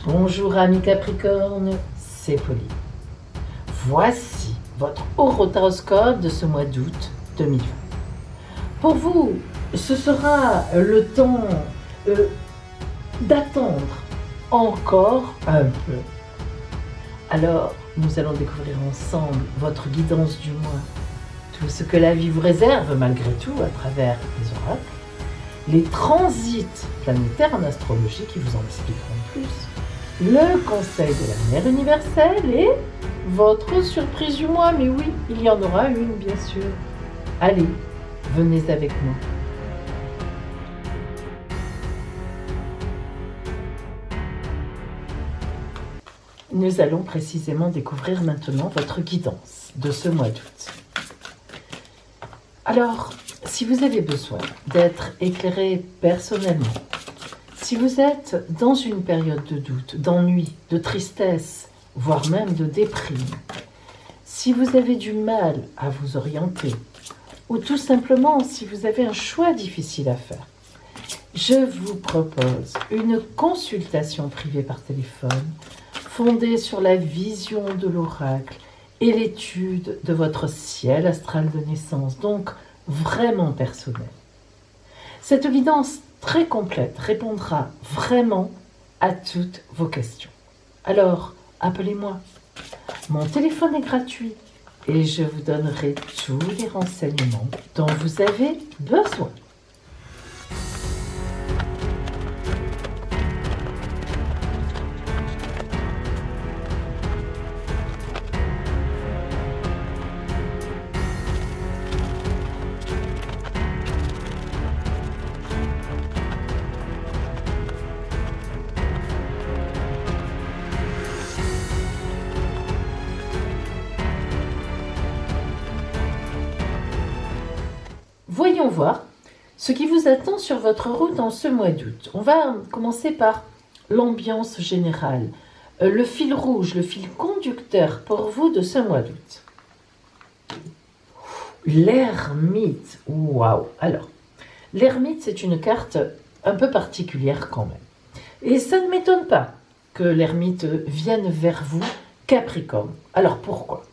Bonjour amis Capricorne, c'est Pauline. Voici votre horoscope de ce mois d'août 2020. Pour vous, ce sera le temps d'attendre encore un peu. Alors, nous allons découvrir ensemble votre guidance du mois, tout ce que la vie vous réserve malgré tout à travers les oracles, les transits planétaires en astrologie qui vous en expliqueront plus, le conseil de la mère universelle et votre surprise du mois. Mais oui, il y en aura une bien sûr. Allez, venez avec moi. Nous allons précisément découvrir maintenant votre guidance de ce mois d'août. Alors, si vous avez besoin d'être éclairé personnellement, si vous êtes dans une période de doute, d'ennui, de tristesse, voire même de déprime, si vous avez du mal à vous orienter, ou tout simplement si vous avez un choix difficile à faire, je vous propose une consultation privée par téléphone fondée sur la vision de l'oracle et l'étude de votre ciel astral de naissance, donc vraiment personnel. Cette guidance très complète répondra vraiment à toutes vos questions. Alors, appelez-moi. Mon téléphone est gratuit et je vous donnerai tous les renseignements dont vous avez besoin. Voyons voir ce qui vous attend sur votre route en ce mois d'août. On va commencer par l'ambiance générale, le fil rouge, le fil conducteur pour vous de ce mois d'août. L'ermite, waouh! Alors, l'ermite, c'est une carte un peu particulière quand même. Et ça ne m'étonne pas que l'ermite vienne vers vous, Capricorne. Alors pourquoi ?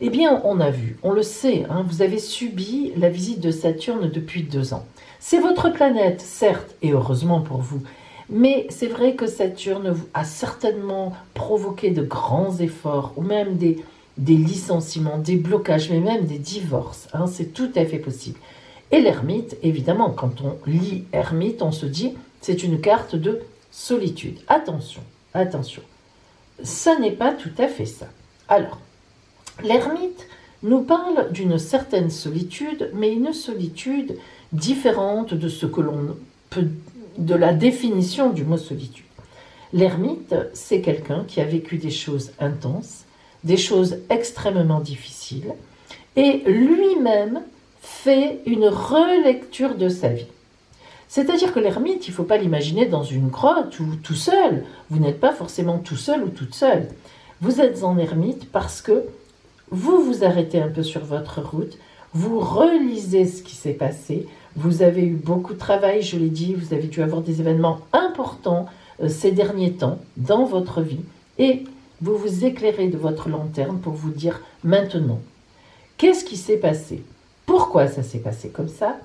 Eh bien, on a vu, on le sait, vous avez subi la visite de Saturne depuis 2 ans. C'est votre planète, certes, et heureusement pour vous, mais c'est vrai que Saturne a certainement provoqué de grands efforts, ou même des licenciements, des blocages, mais même des divorces. C'est tout à fait possible. Et l'ermite, évidemment, quand on lit ermite, on se dit, c'est une carte de solitude. Attention, attention, ça n'est pas tout à fait ça. Alors, l'ermite nous parle d'une certaine solitude, mais une solitude différente de ce que l'on peut, de la définition du mot solitude. L'ermite, c'est quelqu'un qui a vécu des choses intenses, des choses extrêmement difficiles, et lui-même fait une relecture de sa vie. C'est-à-dire que l'ermite, il ne faut pas l'imaginer dans une grotte ou tout seul. Vous n'êtes pas forcément tout seul ou toute seule. Vous êtes en ermite parce que vous vous arrêtez un peu sur votre route, vous relisez ce qui s'est passé, vous avez eu beaucoup de travail, je l'ai dit, vous avez dû avoir des événements importants ces derniers temps dans votre vie, et vous vous éclairez de votre lanterne pour vous dire maintenant, qu'est-ce qui s'est passé? Pourquoi ça s'est passé comme ça?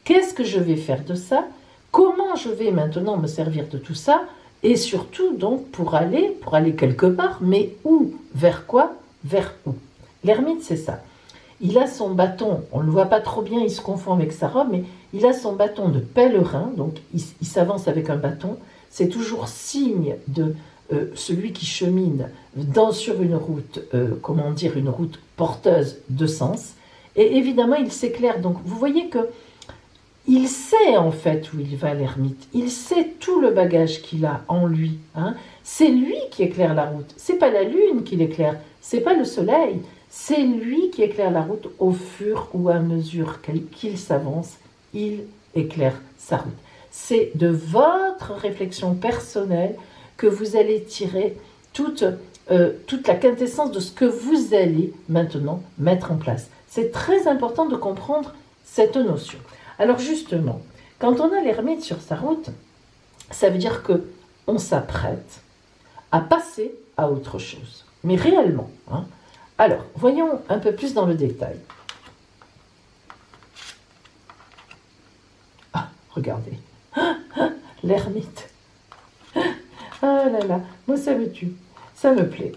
Qu'est-ce que je vais faire de ça? Comment je vais maintenant me servir de tout ça? Et surtout donc pour aller quelque part, mais où? Vers quoi? Vers où? L'ermite, c'est ça. Il a son bâton, on ne le voit pas trop bien, il se confond avec sa robe, mais il a son bâton de pèlerin, donc il s'avance avec un bâton. C'est toujours signe de celui qui chemine sur une route, une route porteuse de sens. Et évidemment, il s'éclaire. Donc, vous voyez que il sait en fait où il va, l'ermite. Il sait tout le bagage qu'il a en lui. C'est lui qui éclaire la route. C'est pas la lune qui l'éclaire, c'est pas le soleil. C'est lui qui éclaire la route au fur ou à mesure qu'il s'avance, il éclaire sa route. C'est de votre réflexion personnelle que vous allez tirer toute la quintessence de ce que vous allez maintenant mettre en place. C'est très important de comprendre cette notion. Alors justement, quand on a l'ermite sur sa route, ça veut dire qu'on s'apprête à passer à autre chose. Mais réellement. Hein. Alors, voyons un peu plus dans le détail. Ah, regardez. L'ermite. Ah là là, moi ça me tue. Ça me plaît.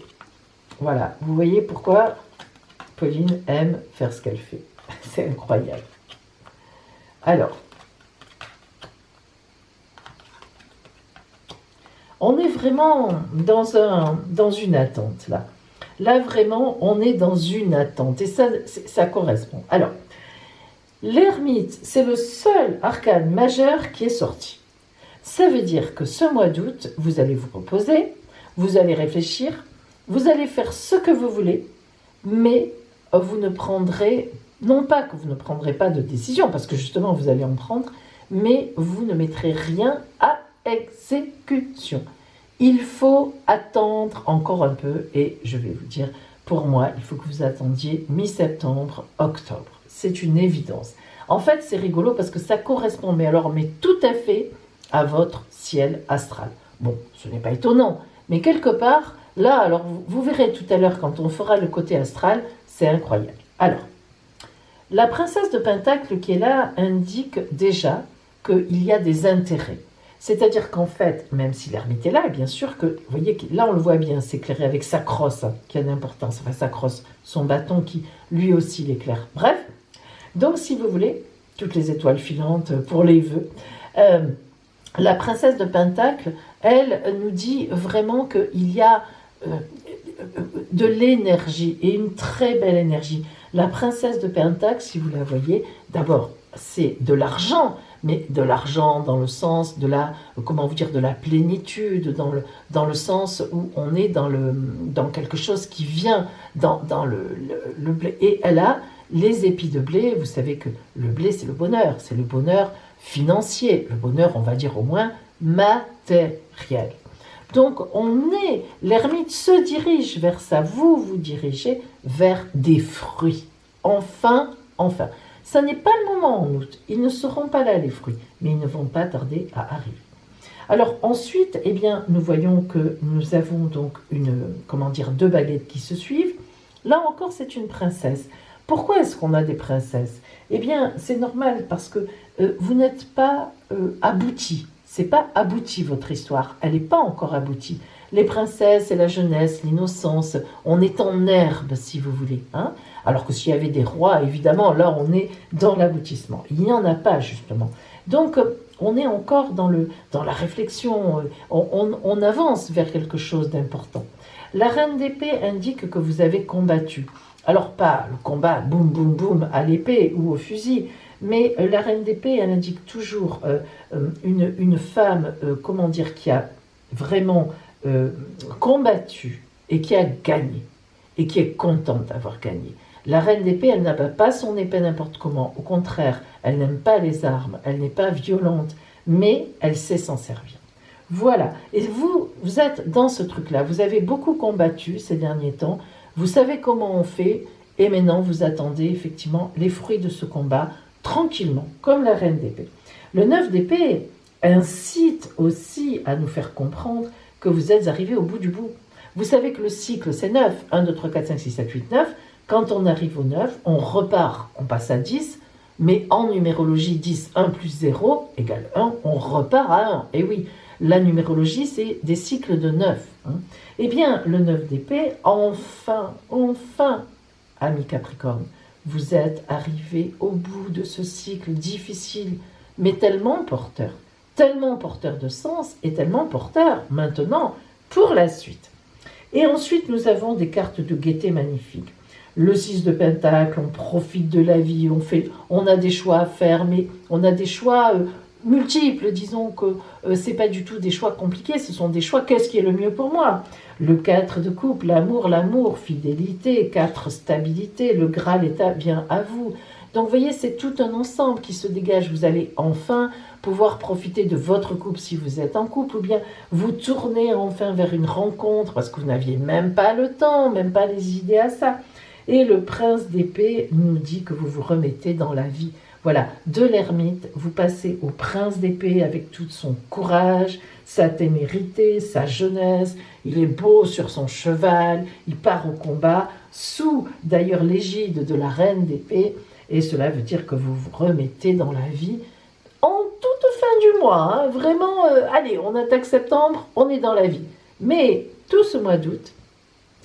Voilà, vous voyez pourquoi Pauline aime faire ce qu'elle fait. C'est incroyable. Alors, on est vraiment dans une attente, là. Là, vraiment, on est dans une attente. Et ça correspond. Alors, l'ermite, c'est le seul arcane majeur qui est sorti. Ça veut dire que ce mois d'août, vous allez vous reposer, vous allez réfléchir, vous allez faire ce que vous voulez, mais vous ne prendrez, non pas que vous ne prendrez pas de décision, parce que justement vous allez en prendre, mais vous ne mettrez rien à exécution. Il faut attendre encore un peu, et je vais vous dire, pour moi, il faut que vous attendiez mi-septembre, octobre. C'est une évidence. En fait, c'est rigolo parce que ça correspond, mais tout à fait à votre ciel astral. Bon, ce n'est pas étonnant, mais quelque part, là, alors vous verrez tout à l'heure quand on fera le côté astral, c'est incroyable. Alors, la princesse de Pentacle qui est là indique déjà qu'il y a des intérêts. C'est-à-dire qu'en fait, même si l'ermite est là, bien sûr que, vous voyez, là on le voit bien, c'est éclairé avec sa crosse, hein, qui a d'importance, enfin sa crosse, son bâton qui lui aussi l'éclaire. Bref, donc si vous voulez, toutes les étoiles filantes pour les vœux, la princesse de Pentacle, elle nous dit vraiment qu'il y a de l'énergie, et une très belle énergie. La princesse de Pentacle, si vous la voyez, d'abord, c'est de l'argent, mais de l'argent dans le sens de la, comment vous dire, de la plénitude, dans le sens où on est dans quelque chose qui vient dans le blé. Et elle a les épis de blé, vous savez que le blé, c'est le bonheur financier, le bonheur, on va dire au moins, matériel. Donc, l'ermite se dirige vers ça, vous vous dirigez vers des fruits. Enfin. Ça n'est pas le moment en août, ils ne seront pas là les fruits, mais ils ne vont pas tarder à arriver. Alors ensuite, eh bien, nous voyons que nous avons donc deux baguettes qui se suivent. Là encore, c'est une princesse. Pourquoi est-ce qu'on a des princesses? Eh bien, c'est normal parce que vous n'êtes pas abouti. C'est pas abouti votre histoire, elle n'est pas encore aboutie. Les princesses, c'est la jeunesse, l'innocence, on est en herbe si vous voulez. Hein, alors que s'il y avait des rois, évidemment, là on est dans l'aboutissement. Il n'y en a pas justement. Donc on est encore dans la réflexion, on avance vers quelque chose d'important. La reine d'épée indique que vous avez combattu. Alors pas le combat boum boum boum à l'épée ou au fusil, mais la reine d'épée, elle indique toujours une femme, qui a vraiment combattu et qui a gagné, et qui est contente d'avoir gagné. La reine d'épée, elle n'abat pas son épée n'importe comment, au contraire, elle n'aime pas les armes, elle n'est pas violente, mais elle sait s'en servir. Voilà, et vous êtes dans ce truc-là, vous avez beaucoup combattu ces derniers temps, vous savez comment on fait, et maintenant vous attendez effectivement les fruits de ce combat, tranquillement, comme la reine d'épée. Le 9 d'épée incite aussi à nous faire comprendre que vous êtes arrivé au bout du bout. Vous savez que le cycle, c'est 9. 1, 2, 3, 4, 5, 6, 7, 8, 9. Quand on arrive au 9, on repart, on passe à 10. Mais en numérologie, 10, 1 plus 0 égale 1, on repart à 1. Et oui, la numérologie, c'est des cycles de 9. Hein. Eh bien, le 9 d'épée, enfin, ami Capricorne, vous êtes arrivé au bout de ce cycle difficile, mais tellement porteur de sens et tellement porteur maintenant pour la suite. Et ensuite, nous avons des cartes de gaieté magnifiques. Le 6 de Pentacle, on profite de la vie, on a des choix à faire, mais on a des choix multiples. Disons que ce n'est pas du tout des choix compliqués, ce sont des choix, qu'est-ce qui est le mieux pour moi? Le 4 de coupe, l'amour, fidélité, 4, stabilité, le Graal vient à vous. Donc vous voyez, c'est tout un ensemble qui se dégage. Vous allez enfin pouvoir profiter de votre couple si vous êtes en couple, ou bien vous tournez enfin vers une rencontre parce que vous n'aviez même pas le temps, même pas les idées à ça. Et le prince d'épée nous dit que vous vous remettez dans la vie. Voilà, de l'ermite, vous passez au prince d'épée avec tout son courage, sa témérité, sa jeunesse. Il est beau sur son cheval, il part au combat, sous d'ailleurs l'égide de la reine d'épée. Et cela veut dire que vous vous remettez dans la vie en toute fin du mois. Hein. Vraiment, allez, on attaque septembre, on est dans la vie. Mais tout ce mois d'août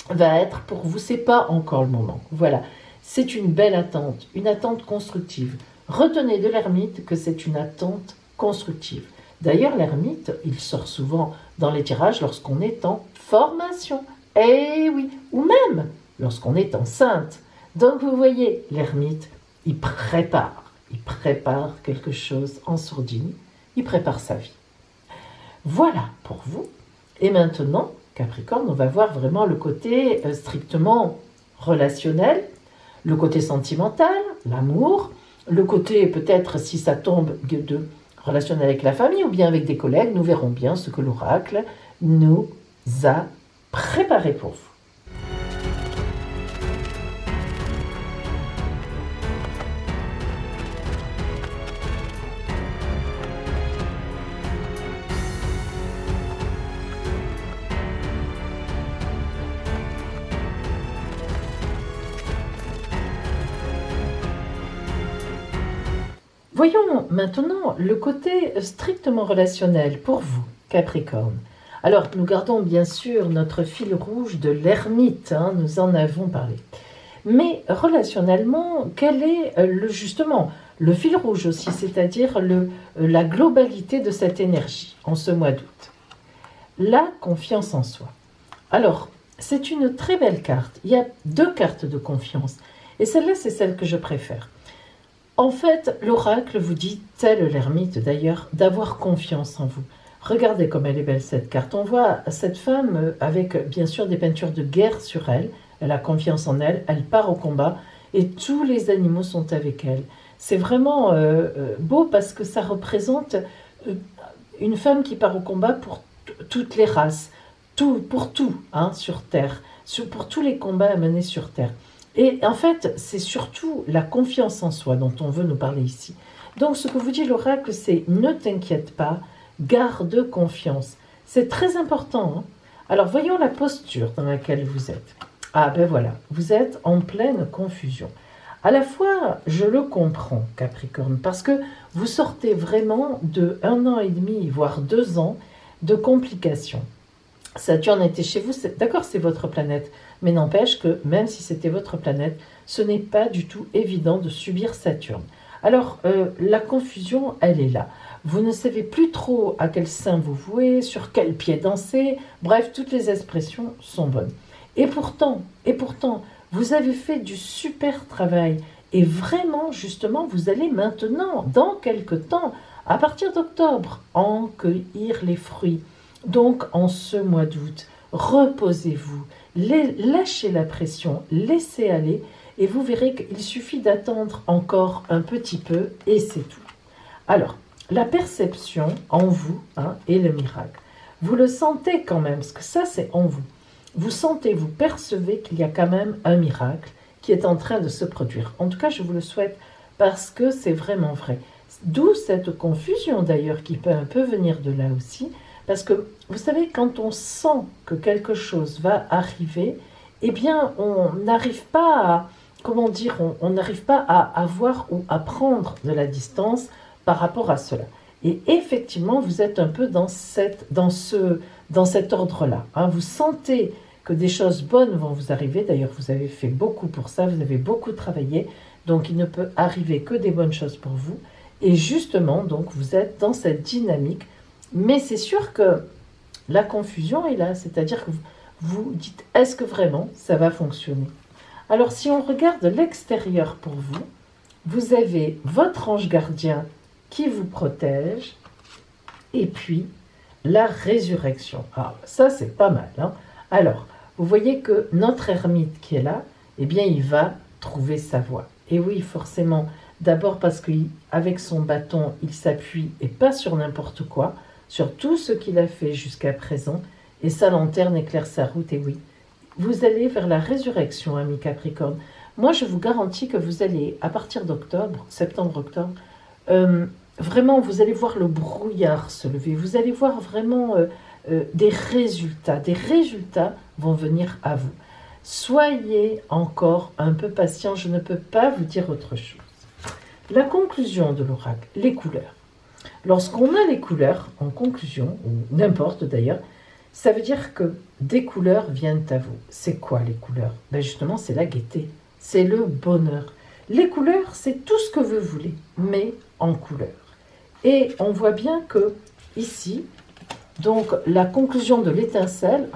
va être pour vous, c'est pas encore le moment. Voilà, c'est une belle attente, une attente constructive. Retenez de l'ermite que c'est une attente constructive. D'ailleurs, l'ermite, il sort souvent dans les tirages lorsqu'on est en formation. Eh oui, ou même lorsqu'on est enceinte. Donc vous voyez, l'ermite, il prépare quelque chose en sourdine, il prépare sa vie. Voilà pour vous. Et maintenant, Capricorne, on va voir vraiment le côté strictement relationnel, le côté sentimental, l'amour, le côté peut-être si ça tombe de relationnel avec la famille ou bien avec des collègues, nous verrons bien ce que l'oracle nous a préparé pour vous. Voyons maintenant le côté strictement relationnel pour vous, Capricorne. Alors, nous gardons bien sûr notre fil rouge de l'ermite, hein, nous en avons parlé. Mais relationnellement, quel est justement le fil rouge aussi, c'est-à-dire la globalité de cette énergie en ce mois d'août? La confiance en soi. Alors, c'est une très belle carte. Il y a 2 cartes de confiance. Et celle-là, c'est celle que je préfère. En fait, l'oracle vous dit, tel l'ermite d'ailleurs, d'avoir confiance en vous. Regardez comme elle est belle cette carte. On voit cette femme avec bien sûr des peintures de guerre sur elle. Elle a confiance en elle, elle part au combat et tous les animaux sont avec elle. C'est vraiment beau parce que ça représente une femme qui part au combat pour toutes les races, pour tout hein, sur Terre, pour tous les combats à mener sur Terre. Et en fait, c'est surtout la confiance en soi dont on veut nous parler ici. Donc, ce que vous dit l'oracle, c'est ne t'inquiète pas, garde confiance. C'est très important. Hein. Alors, voyons la posture dans laquelle vous êtes. Ah ben voilà, vous êtes en pleine confusion. À la fois, je le comprends, Capricorne, parce que vous sortez vraiment de 1 an et demi, voire 2 ans de complications. Saturne était chez vous, d'accord, c'est votre planète, mais n'empêche que même si c'était votre planète, ce n'est pas du tout évident de subir Saturne. Alors, la confusion, elle est là. Vous ne savez plus trop à quel sein vous vouer, sur quel pied danser, bref, toutes les expressions sont bonnes. Et pourtant, vous avez fait du super travail. Et vraiment, justement, vous allez maintenant, dans quelque temps, à partir d'octobre, en cueillir les fruits. Donc, en ce mois d'août, reposez-vous, lâchez la pression, laissez aller, et vous verrez qu'il suffit d'attendre encore un petit peu, et c'est tout. Alors, la perception en vous hein, est le miracle. Vous le sentez quand même, parce que ça, c'est en vous. Vous sentez, vous percevez qu'il y a quand même un miracle qui est en train de se produire. En tout cas, je vous le souhaite, parce que c'est vraiment vrai. D'où cette confusion, d'ailleurs, qui peut un peu venir de là aussi, parce que, vous savez, quand on sent que quelque chose va arriver, eh bien, on n'arrive pas à, comment dire, on n'arrive pas à avoir ou à prendre de la distance par rapport à cela. Et effectivement, vous êtes un peu dans cet ordre-là. Hein. Vous sentez que des choses bonnes vont vous arriver. D'ailleurs, vous avez fait beaucoup pour ça, vous avez beaucoup travaillé. Donc, il ne peut arriver que des bonnes choses pour vous. Et justement, donc, vous êtes dans cette dynamique. Mais c'est sûr que la confusion est là, c'est-à-dire que vous dites, est-ce que vraiment ça va fonctionner? Alors si on regarde l'extérieur pour vous, vous avez votre ange gardien qui vous protège, et puis la résurrection. Ah, ça c'est pas mal. Hein. Alors, vous voyez que notre ermite qui est là, eh bien il va trouver sa voie. Et oui, forcément, d'abord parce qu'avec son bâton, il s'appuie, et pas sur n'importe quoi, sur tout ce qu'il a fait jusqu'à présent, et sa lanterne éclaire sa route, et oui, vous allez vers la résurrection, ami Capricorne. moi je vous garantis que vous allez, à partir d'octobre, septembre-octobre, vraiment vous allez voir le brouillard se lever, vous allez voir vraiment des résultats vont venir à vous. Soyez encore un peu patient, je ne peux pas vous dire autre chose. La conclusion de l'oracle, les couleurs. Lorsqu'on a les couleurs en conclusion, ou n'importe d'ailleurs, ça veut dire que des couleurs viennent à vous. C'est quoi les couleurs? Ben justement, c'est la gaieté, c'est le bonheur. Les couleurs, c'est tout ce que vous voulez, mais en couleur. Et on voit bien que ici, donc la conclusion de l'étincelle,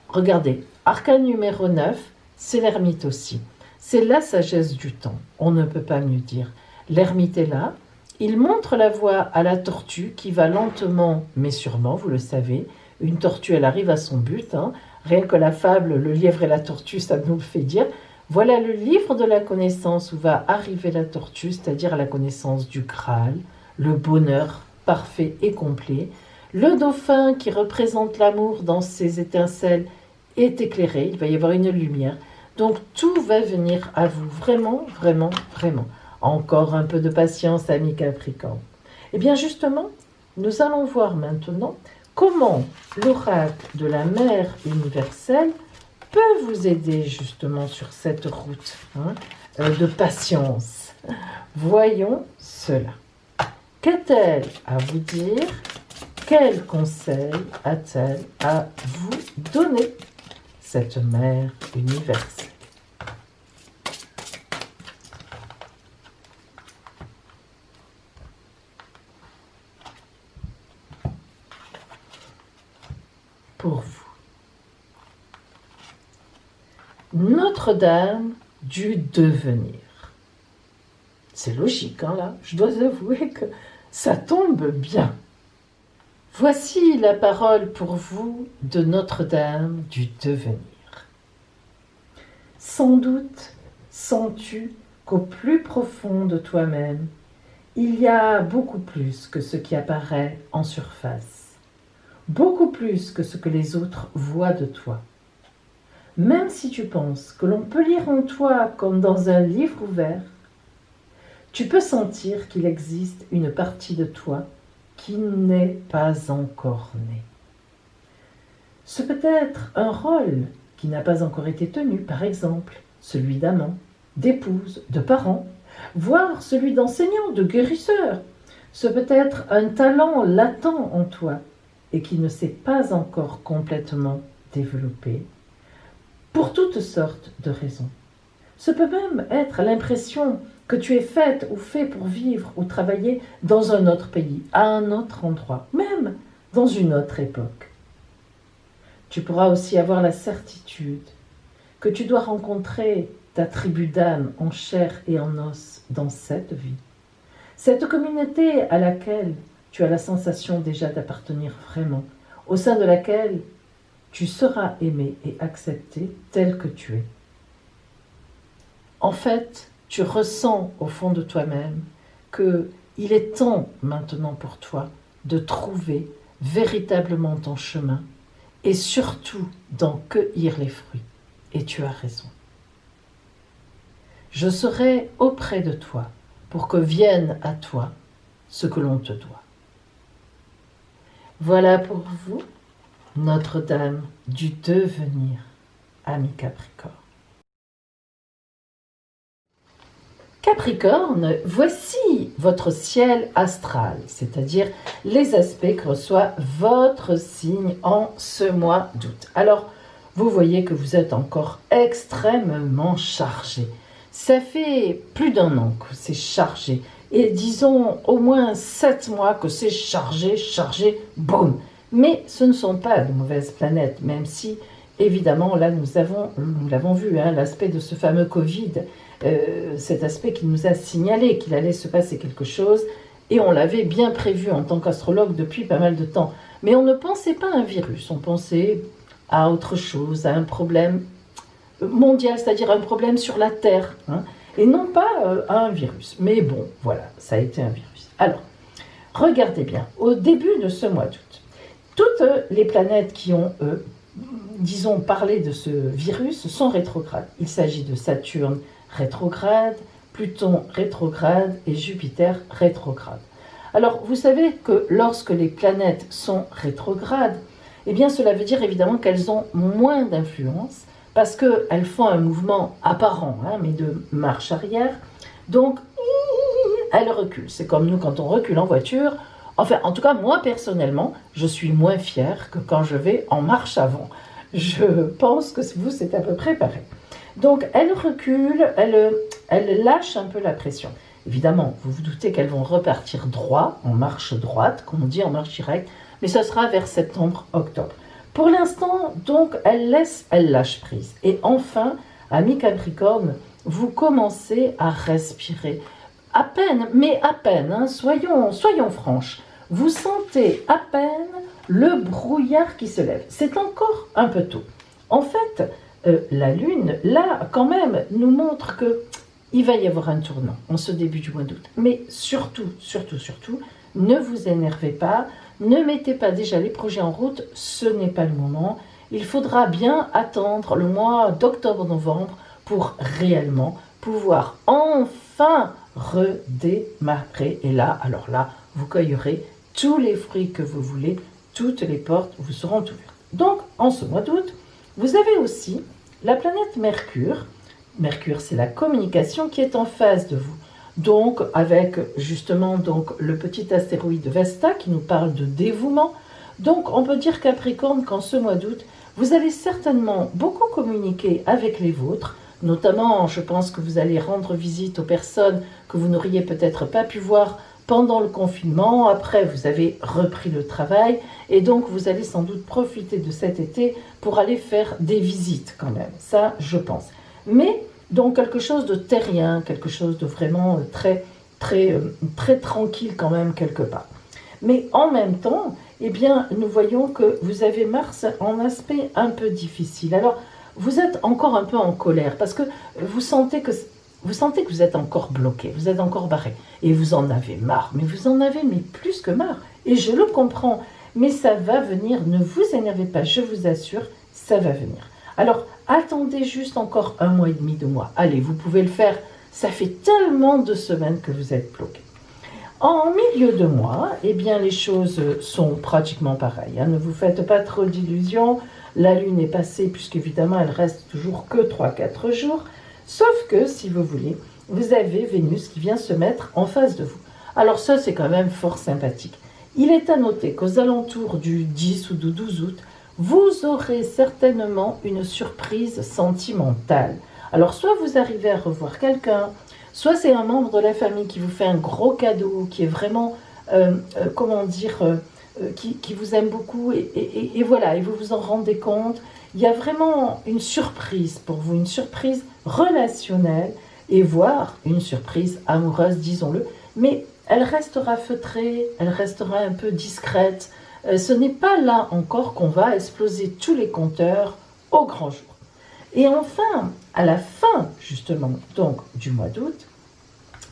regardez, arcane numéro 9, c'est l'ermite aussi. C'est la sagesse du temps, on ne peut pas mieux dire. L'ermite est là, il montre la voie à la tortue qui va lentement, mais sûrement, vous le savez. Une tortue, elle arrive à son but. Rien que la fable, le lièvre et la tortue, ça nous le fait dire. Voilà le livre de la connaissance où va arriver la tortue, c'est-à-dire la connaissance du Graal, le bonheur parfait et complet. Le dauphin qui représente l'amour dans ses étincelles est éclairé, il va y avoir une lumière. Donc tout va venir à vous, vraiment, vraiment, vraiment. Encore un peu de patience, amis Capricorne. Eh bien justement, nous allons voir maintenant comment l'oracle de la mère universelle peut vous aider justement sur cette route de patience. Voyons cela. Qu'a-t-elle à vous dire? Quel conseil a-t-elle à vous donner, cette mère universelle? Pour vous. Notre-Dame du devenir. C'est logique, là. Je dois avouer que ça tombe bien. Voici la parole pour vous de Notre-Dame du devenir. Sans doute sens-tu qu'au plus profond de toi-même, il y a beaucoup plus que ce qui apparaît en surface, beaucoup plus que ce que les autres voient de toi. Même si tu penses que l'on peut lire en toi comme dans un livre ouvert, tu peux sentir qu'il existe une partie de toi qui n'est pas encore née. Ce peut être un rôle qui n'a pas encore été tenu, par exemple, celui d'amant, d'épouse, de parent, voire celui d'enseignant, de guérisseur. Ce peut être un talent latent en toi et qui ne s'est pas encore complètement développé, pour toutes sortes de raisons. Ce peut même être l'impression que tu es faite ou fait pour vivre ou travailler dans un autre pays, à un autre endroit, même dans une autre époque. Tu pourras aussi avoir la certitude que tu dois rencontrer ta tribu d'âme en chair et en os dans cette vie. Cette communauté à laquelle tu as la sensation déjà d'appartenir vraiment, au sein de laquelle tu seras aimé et accepté tel que tu es. En fait, tu ressens au fond de toi-même qu'il est temps maintenant pour toi de trouver véritablement ton chemin et surtout d'en cueillir les fruits. Et tu as raison. Je serai auprès de toi pour que vienne à toi ce que l'on te doit. Voilà pour vous, Notre-Dame du devenir, ami Capricorne. Capricorne, voici votre ciel astral, c'est-à-dire les aspects que reçoit votre signe en ce mois d'août. Alors, vous voyez que vous êtes encore extrêmement chargé. Ça fait plus d'1 an que c'est chargé. Et disons au moins 7 mois que c'est chargé, boum. Mais ce ne sont pas de mauvaises planètes, même si, évidemment, là nous l'avons vu, l'aspect de ce fameux Covid, cet aspect qui nous a signalé qu'il allait se passer quelque chose, et on l'avait bien prévu en tant qu'astrologue depuis pas mal de temps. Mais on ne pensait pas à un virus, on pensait à autre chose, à un problème mondial, c'est-à-dire un problème sur la Terre, et non pas à un virus. Mais bon, voilà, ça a été un virus. Alors, regardez bien, au début de ce mois d'août, toutes les planètes qui ont, disons, parlé de ce virus sont rétrogrades. Il s'agit de Saturne, rétrograde, Pluton rétrograde et Jupiter rétrograde. Alors, vous savez que lorsque les planètes sont rétrogrades, eh bien, cela veut dire évidemment qu'elles ont moins d'influence parce qu'elles font un mouvement apparent, mais de marche arrière. Donc, elles reculent. C'est comme nous quand on recule en voiture. Enfin, en tout cas, moi, personnellement, je suis moins fière que quand je vais en marche avant. Je pense que vous, c'est à peu près pareil. Donc, elles reculent, elles lâchent un peu la pression. Évidemment, vous vous doutez qu'elles vont repartir droit, en marche droite, comme on dit, en marche directe, mais ce sera vers septembre-octobre. Pour l'instant, donc, elles lâchent prise. Et enfin, amis Capricorne, vous commencez à respirer. À peine, mais à peine, soyons franches. Vous sentez à peine le brouillard qui se lève. C'est encore un peu tôt. En fait, la Lune, là, quand même, nous montre qu'il va y avoir un tournant en ce début du mois d'août. Mais surtout, ne vous énervez pas, ne mettez pas déjà les projets en route, ce n'est pas le moment. Il faudra bien attendre le mois d'octobre-novembre pour réellement pouvoir enfin redémarrer. Et là, alors là, vous cueillerez tous les fruits que vous voulez, toutes les portes vous seront ouvertes. Donc, en ce mois d'août, vous avez aussi la planète Mercure. Mercure, c'est la communication qui est en face de vous. Donc, avec justement le petit astéroïde Vesta qui nous parle de dévouement. Donc, on peut dire Capricorne qu'en ce mois d'août, vous allez certainement beaucoup communiquer avec les vôtres. Notamment, je pense que vous allez rendre visite aux personnes que vous n'auriez peut-être pas pu voir pendant le confinement. Après, vous avez repris le travail et donc vous allez sans doute profiter de cet été pour aller faire des visites quand même. Ça, je pense. Mais donc quelque chose de terrien, quelque chose de vraiment très tranquille quand même quelque part. Mais en même temps, eh bien, nous voyons que vous avez Mars en aspect un peu difficile. Alors, vous êtes encore un peu en colère parce que vous sentez que vous êtes encore bloqué, vous êtes encore barré et vous en avez marre, mais vous en avez plus que marre et je le comprends, mais ça va venir, ne vous énervez pas, je vous assure, ça va venir. Alors attendez juste encore 1 mois et demi, 2 mois, allez, vous pouvez le faire, ça fait tellement de semaines que vous êtes bloqué. En milieu de mois, eh bien les choses sont pratiquement pareilles, ne vous faites pas trop d'illusions. La Lune est passée, puisqu'évidemment, elle reste toujours que 3-4 jours. Sauf que, si vous voulez, vous avez Vénus qui vient se mettre en face de vous. Alors ça, c'est quand même fort sympathique. Il est à noter qu'aux alentours du 10 ou du 12 août, vous aurez certainement une surprise sentimentale. Alors, soit vous arrivez à revoir quelqu'un, soit c'est un membre de la famille qui vous fait un gros cadeau, qui est vraiment, qui vous aime beaucoup et voilà, et vous vous en rendez compte. Il y a vraiment une surprise pour vous, une surprise relationnelle et voire une surprise amoureuse, disons-le, mais elle restera feutrée, elle restera un peu discrète. Ce n'est pas là encore qu'on va exploser tous les compteurs au grand jour. Et enfin, à la fin justement donc du mois d'août,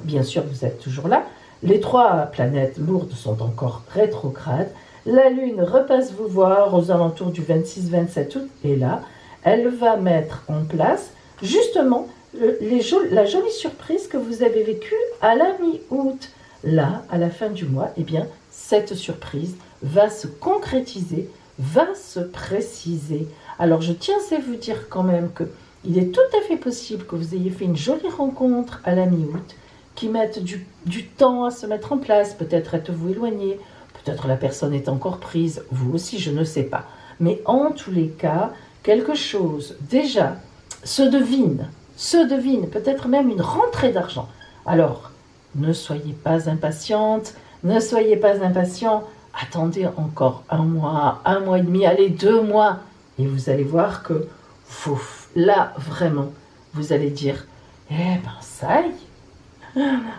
bien sûr vous êtes toujours là, les 3 planètes lourdes sont encore rétrogrades. La Lune repasse vous voir aux alentours du 26-27 août et là, elle va mettre en place justement la jolie surprise que vous avez vécue à la mi-août. Là, à la fin du mois, eh bien, cette surprise va se concrétiser, va se préciser. Alors, je tiens à vous dire quand même qu'il est tout à fait possible que vous ayez fait une jolie rencontre à la mi-août, qui mette du temps à se mettre en place, peut-être êtes-vous éloigné, peut-être la personne est encore prise, vous aussi, je ne sais pas. Mais en tous les cas, quelque chose déjà se devine, peut-être même une rentrée d'argent. Alors, ne soyez pas impatiente, ne soyez pas impatient, attendez encore 1 mois, 1 mois et demi, allez 2 mois, et vous allez voir que, là, vraiment, vous allez dire, eh ben ça y est.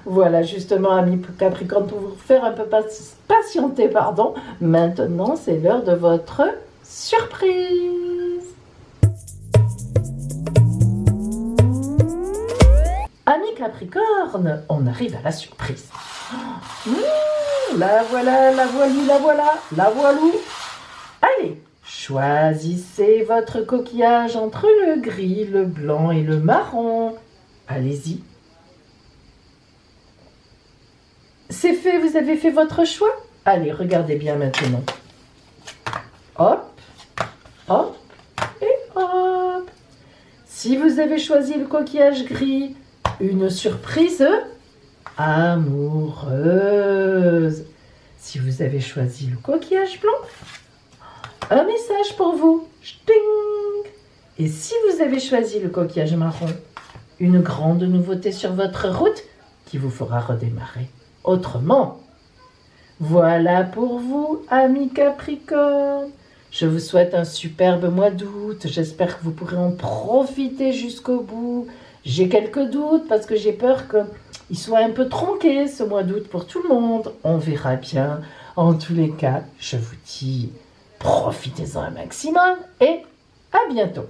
Voilà, justement, amis Capricorne, pour vous faire un peu patienter, maintenant c'est l'heure de votre surprise. Amis Capricorne, on arrive à la surprise. La voilà, la voilou. Allez, choisissez votre coquillage entre le gris, le blanc et le marron. Allez-y. C'est fait, vous avez fait votre choix? Allez, regardez bien maintenant. Hop, hop et hop. Si vous avez choisi le coquillage gris, une surprise amoureuse. Si vous avez choisi le coquillage blanc, un message pour vous. Ch'ting. Et si vous avez choisi le coquillage marron, une grande nouveauté sur votre route qui vous fera redémarrer autrement. Voilà pour vous, amis Capricorne. Je vous souhaite un superbe mois d'août. J'espère que vous pourrez en profiter jusqu'au bout. J'ai quelques doutes parce que j'ai peur qu'il soit un peu tronqué ce mois d'août pour tout le monde. On verra bien. En tous les cas, je vous dis, profitez-en un maximum et à bientôt.